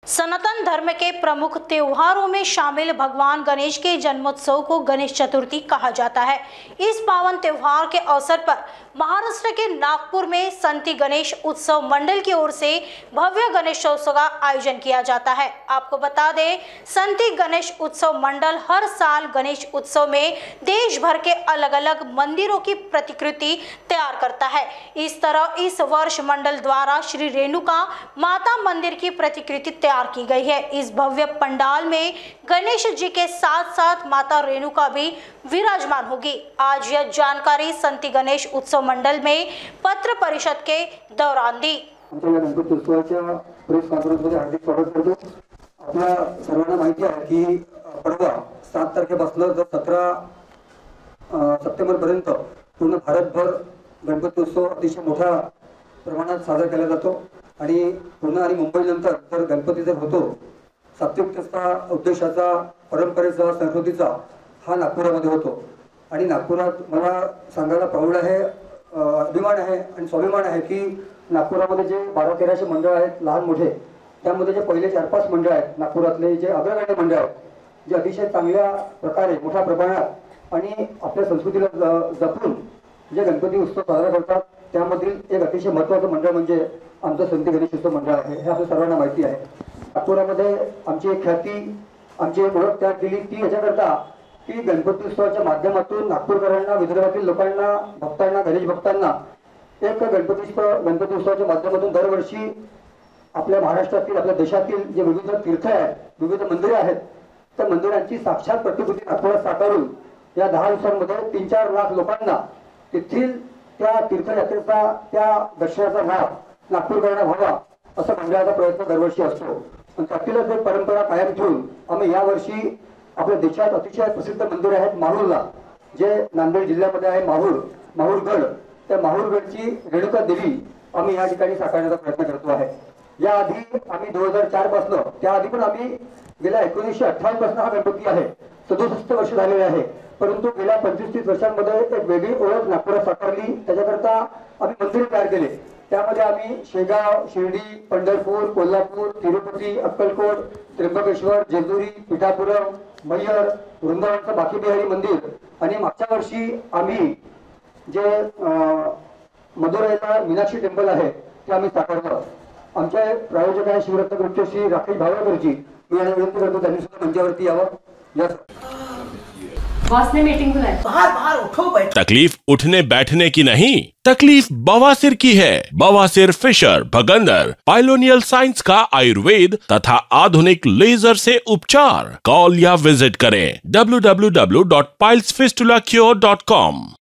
सनातन धर्म के प्रमुख त्योहारों में शामिल भगवान गणेश के जन्मोत्सव को गणेश चतुर्थी कहा जाता है। इस पावन त्योहार के अवसर पर महाराष्ट्र के नागपुर में संती गणेश उत्सव मंडल की ओर से भव्य गणेशोत्सव का आयोजन किया जाता है। आपको बता दें, संती गणेश उत्सव मंडल हर साल गणेश उत्सव में देश भर के अलग अलग मंदिरों की प्रतिकृति तैयार करता है। इस तरह इस वर्ष मंडल द्वारा श्री रेणुका माता मंदिर की प्रतिकृति तैयार की गई है। इस भव्य पंडाल में गणेश जी के साथ साथ माता रेणुका भी विराजमान होगी। आज यह जानकारी संती गणेश उत्सव मंडल में पत्र परिषद के दौरान दी। गणपती उत्सवाच्या प्रेस कॉन्फरन्समध्ये हार्दिक स्वागत करतो। आपल्या सर्वांना माहिती आहे की परवा 7 तारखेपासून 17 सप्टेंबर पर्यंत पूर्ण भारतभर गणपती उत्सव अतिशय मोठ्या प्रमाणात साजरा केला जातो आणि पुणे आणि मुंबईनंतर जर गणपती जर होतो सात्विकतेचा उद्देशाचा परंपरेचा संस्कृतीचा हा नागपुरामध्ये होतो आणि नागपुरात मला सांगायला प्राऊड आहे, अभिमान आहे आणि स्वाभिमान आहे की नागपुरामध्ये जे 1200-1300 मंडळ आहेत लहान मोठे, त्यामध्ये जे पहिले 4-5 मंडळ आहेत नागपुरातले जे अग्रगण्य मंडळ आहेत जे अतिशय चांगल्या प्रकारे मोठ्या प्रमाणात आणि आपल्या संस्कृतीला जपून जे गणपती उत्सव साजरा करतात त्यामधील एक अतिशय महत्त्वाचं मंडळ म्हणजे आमचं संती गणेश उत्सव मंडळ आहे। हे आपल्या सर्वांना माहिती आहे। नागपुरामध्ये आमची एक ख्याती, आमची एक ओळख तयार केली ती याच्याकरता की गणपती उत्सवाच्या माध्यमातून नागपूरकरांना, विदर्भातील लोकांना, भक्तांना, गणेश भक्तांना एक गणपती उत्सवाच्या माध्यमातून दरवर्षी आपल्या महाराष्ट्रातील, आपल्या देशातील जे विविध तीर्थ आहेत, विविध मंदिरे आहेत, त्या मंदिरांची साक्षात प्रतिकृती नागपुरात साकारून या 10 दिवसांमध्ये 3-4 लाख लोकांना तेथील त्या तीर्थयात्रेचा, त्या दर्शनाचा लाभ नागपूरकरांना व्हावा असा मंडळाचा प्रयत्न दरवर्षी असतो। पण त्यातीलच एक परंपरा कायम ठेवून आम्ही यावर्षी आपल्या देशात अतिशय प्रसिद्ध मंदिर आहेत माहूरला, जे नांदेड जिल्ह्यामध्ये आहे माहूरगड, त्या माहूरगडची रेणुका देवी आम्ही या ठिकाणी साकारण्याचा प्रयत्न करतो आहे। याआधी आम्ही 2004 पासून, त्याआधी पण आम्ही गेल्या 1958 पासून हा गणपती आहे, 67 वर्ष झालेले आहे, परंतु गेल्या 25-30 वर्षांमध्ये एक वेगळी ओळख नागपुरात साकारली। त्याच्याकरता आम्ही मंदिर तयार केले। त्यामध्ये आम्ही शेगाव, शिर्डी, पंढरपूर, कोल्हापूर, तिरुपती, अक्कलकोट, त्र्यंबकेश्वर, जेजुरी, पिठापुरम, मैयर, वृंदावनचं बाकी बिहारी मंदिर आणि मागच्या वर्षी आम्ही जे मदुराईला मीनाक्षी टेम्पल आहे ते आम्ही साकारलं। आमचे प्रायोजक आहे शिवरत्न ग्रुपचे श्री राकेश भावळकरजी। मी यांना विनंती करतो त्यांनी सुद्धा मंचावरती यावं। बॉस ने मीटिंग बुलाई। बाहर उठो बैठो। तकलीफ उठने बैठने की नहीं, तकलीफ बवासीर की है। बवासीर, फिशर, भगंदर, पाइलोनियल साइंस का आयुर्वेद तथा आधुनिक लेजर से उपचार। कॉल या विजिट करें www.pilesfistulacure.com।